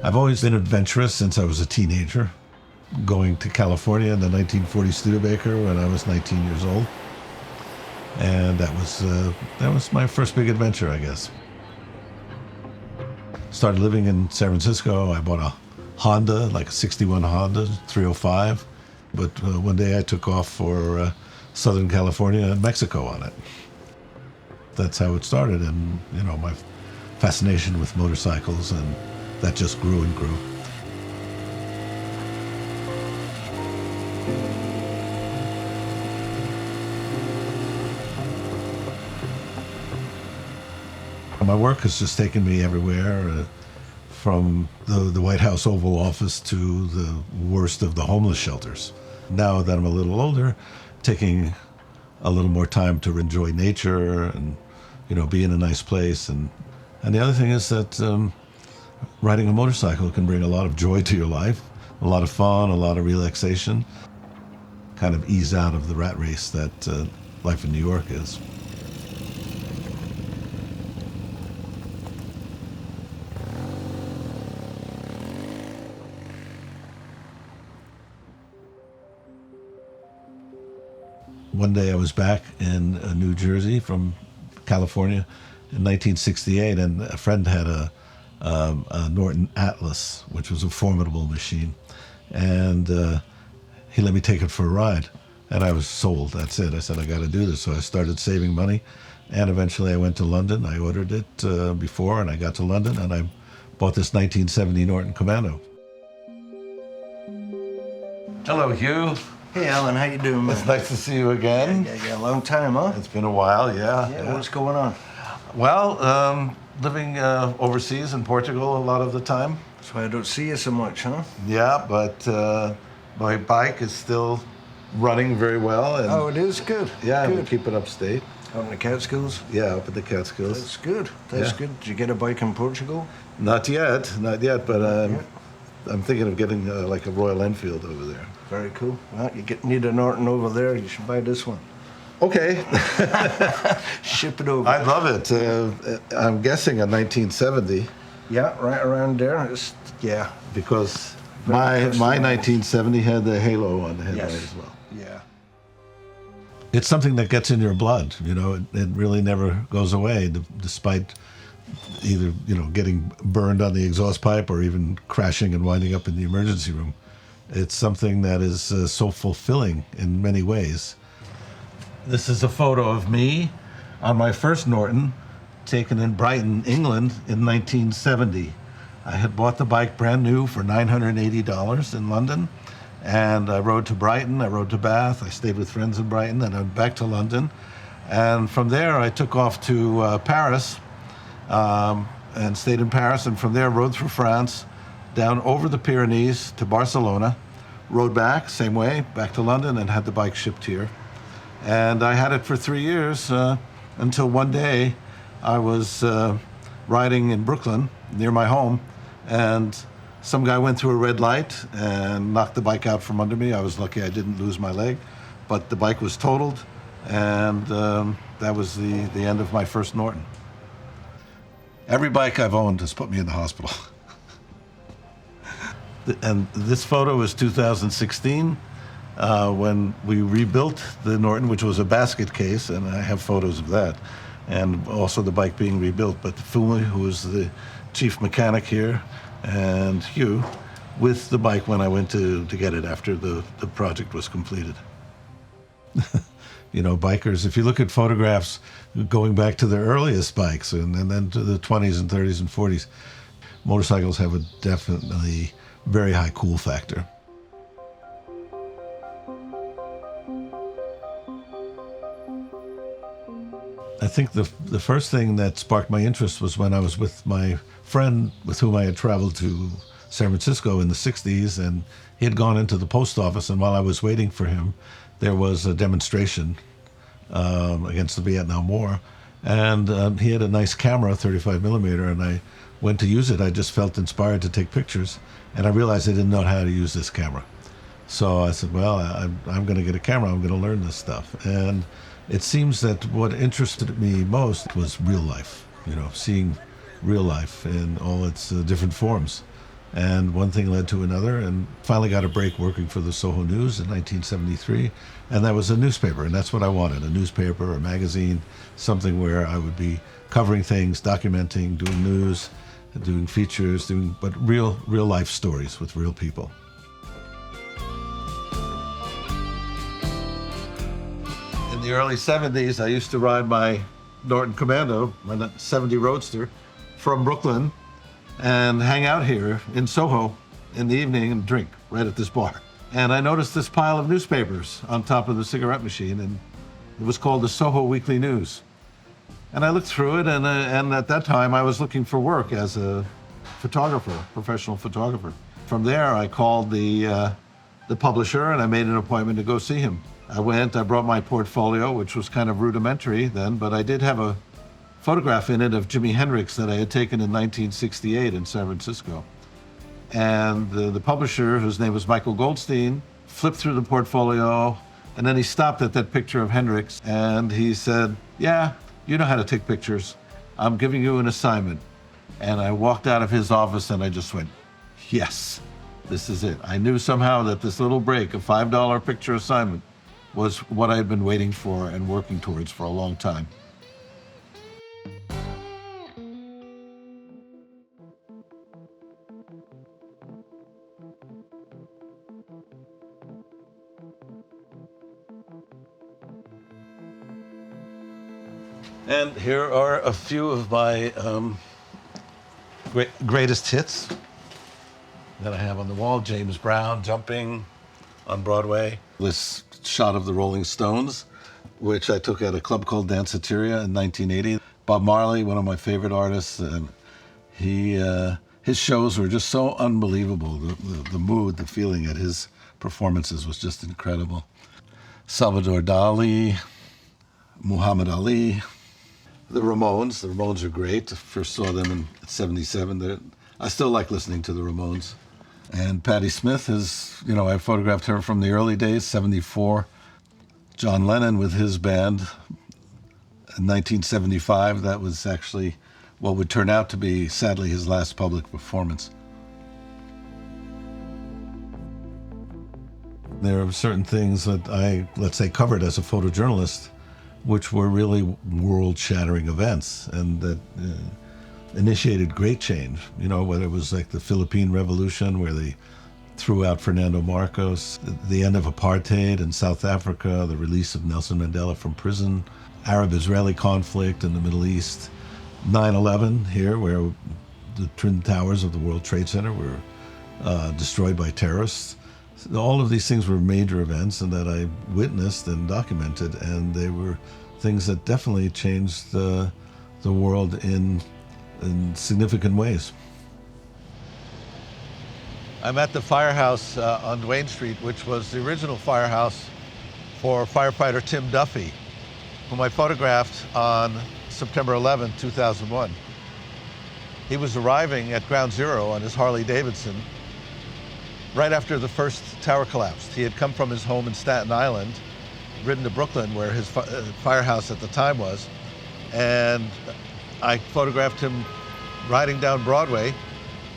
I've always been adventurous since I was a teenager, going to California in the 1940 Studebaker when I was 19 years old. And that was my first big adventure, I guess. Started living in San Francisco. I bought a Honda, like a 61 Honda 305. But one day I took off for Southern California and Mexico on it. That's how it started, and my fascination with motorcycles, and that just grew and grew. My work has just taken me everywhere, from the White House Oval Office to the worst of the homeless shelters. Now that I'm a little older, taking a little more time to enjoy nature and be in a nice place. And the other thing is that riding a motorcycle can bring a lot of joy to your life, a lot of fun, a lot of relaxation, kind of ease out of the rat race that life in New York is. One day I was back in New Jersey from California in 1968, and a friend had a Norton Atlas, which was a formidable machine, and he let me take it for a ride, and I was sold. That's it. I said, I got to do this. So I started saving money, and eventually I went to London. I ordered it before, and I got to London, and I bought this 1970 Norton Commando. Hello, Hugh. Hey, Alan, how you doing, man? It's nice to see you again. Yeah, long time, huh? It's been a while, yeah. What's going on? Well, living overseas in Portugal a lot of the time. That's why I don't see you so much, huh? Yeah, but my bike is still running very well. And oh, it is? Good. Yeah, good. we keep it upstate. Up in the Catskills? Yeah, up at the Catskills. That's good. That's good. Did you get a bike in Portugal? Not yet, but I'm thinking of getting like a Royal Enfield over there. Very cool. Well, you need a Norton over there. You should buy this one. Okay. Ship it over. I love it. I'm guessing a 1970. Yeah, right around there. Because my 1970 had the halo on the headlight as well. Yeah. It's something that gets in your blood. It really never goes away, despite either getting burned on the exhaust pipe or even crashing and winding up in the emergency room. It's something that is so fulfilling in many ways. This is a photo of me on my first Norton, taken in Brighton, England in 1970. I had bought the bike brand new for $980 in London, and I rode to Brighton, I rode to Bath, I stayed with friends in Brighton, then I went back to London, and from there I took off to Paris, and stayed in Paris, and from there rode through France, down over the Pyrenees to Barcelona, rode back, same way, back to London, and had the bike shipped here. And I had it for 3 years until one day I was riding in Brooklyn near my home, and some guy went through a red light and knocked the bike out from under me. I was lucky I didn't lose my leg, but the bike was totaled, and that was the end of my first Norton. Every bike I've owned has put me in the hospital. And this photo is 2016, when we rebuilt the Norton, which was a basket case, and I have photos of that, and also the bike being rebuilt. But Fumi, who was the chief mechanic here, and Hugh, with the bike when I went to get it after the project was completed. Bikers, if you look at photographs going back to the earliest bikes and then to the 20s and 30s and 40s, motorcycles have a definitely very high cool factor. I think the first thing that sparked my interest was when I was with my friend with whom I had traveled to San Francisco in the 60s, and he had gone into the post office, and while I was waiting for him, there was a demonstration against the Vietnam War, and he had a nice camera, 35 millimeter, and I went to use it. I just felt inspired to take pictures, and I realized I didn't know how to use this camera. So I said, well, I'm going to get a camera. I'm going to learn this stuff. And it seems that what interested me most was real life, seeing real life in all its different forms. And one thing led to another, and finally got a break working for the Soho News in 1973. And that was a newspaper, and that's what I wanted, a newspaper, a magazine, something where I would be covering things, documenting, doing news, doing features, but real life stories with real people. In the early 70s, I used to ride my Norton Commando, my 70 Roadster, from Brooklyn and hang out here in Soho in the evening and drink right at this bar. And I noticed this pile of newspapers on top of the cigarette machine, and it was called the Soho Weekly News. And I looked through it, and at that time I was looking for work as a photographer, professional photographer. From there, I called the publisher, and I made an appointment to go see him. I went, I brought my portfolio, which was kind of rudimentary then, but I did have a photograph in it of Jimi Hendrix that I had taken in 1968 in San Francisco. And the publisher, whose name was Michael Goldstein, flipped through the portfolio, and then he stopped at that picture of Hendrix, and he said, "Yeah, you know how to take pictures. I'm giving you an assignment." And I walked out of his office and I just went, yes, this is it. I knew somehow that this little break, a $5 picture assignment, was what I had been waiting for and working towards for a long time. And here are a few of my greatest hits that I have on the wall. James Brown jumping on Broadway. This shot of the Rolling Stones, which I took at a club called Danceteria in 1980. Bob Marley, one of my favorite artists, and his shows were just so unbelievable. The mood, the feeling at his performances was just incredible. Salvador Dali, Muhammad Ali. The Ramones are great. I first saw them in '77. I still like listening to the Ramones. And Patti Smith is, I photographed her from the early days, '74. John Lennon with his band in 1975. That was actually what would turn out to be, sadly, his last public performance. There are certain things that I, let's say, covered as a photojournalist, which were really world-shattering events and that initiated great change. Whether it was like the Philippine Revolution, where they threw out Fernando Marcos, the end of apartheid in South Africa, the release of Nelson Mandela from prison, Arab-Israeli conflict in the Middle East, 9/11 here, where the Twin Towers of the World Trade Center were destroyed by terrorists. All of these things were major events and that I witnessed and documented, and they were things that definitely changed the world in significant ways. I'm at the firehouse on Duane Street, which was the original firehouse for firefighter Tim Duffy, whom I photographed on September 11, 2001. He was arriving at Ground Zero on his Harley Davidson right after the first tower collapsed. He had come from his home in Staten Island, ridden to Brooklyn, where his firehouse at the time was, and I photographed him riding down Broadway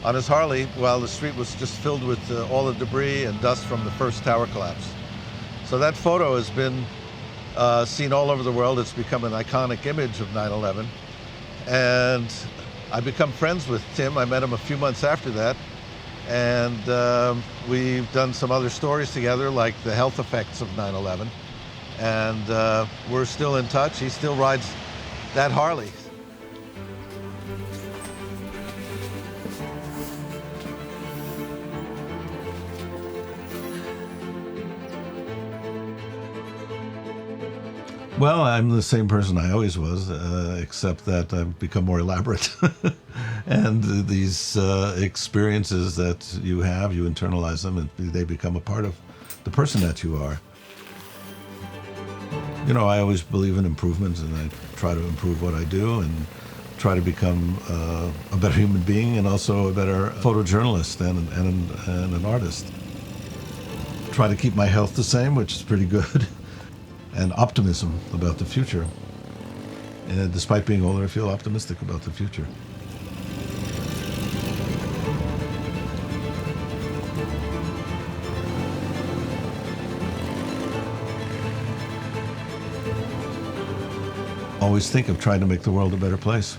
on his Harley while the street was just filled with all the debris and dust from the first tower collapse. So that photo has been seen all over the world. It's become an iconic image of 9/11. And I've become friends with Tim. I met him a few months after that. And we've done some other stories together, like the health effects of 9/11. And we're still in touch. He still rides that Harley. Well, I'm the same person I always was, except that I've become more elaborate. And these experiences that you have, you internalize them, and they become a part of the person that you are. I always believe in improvement, and I try to improve what I do and try to become a better human being and also a better photojournalist and an artist. Try to keep my health the same, which is pretty good. And optimism about the future. And despite being older, I feel optimistic about the future. always think of trying to make the world a better place.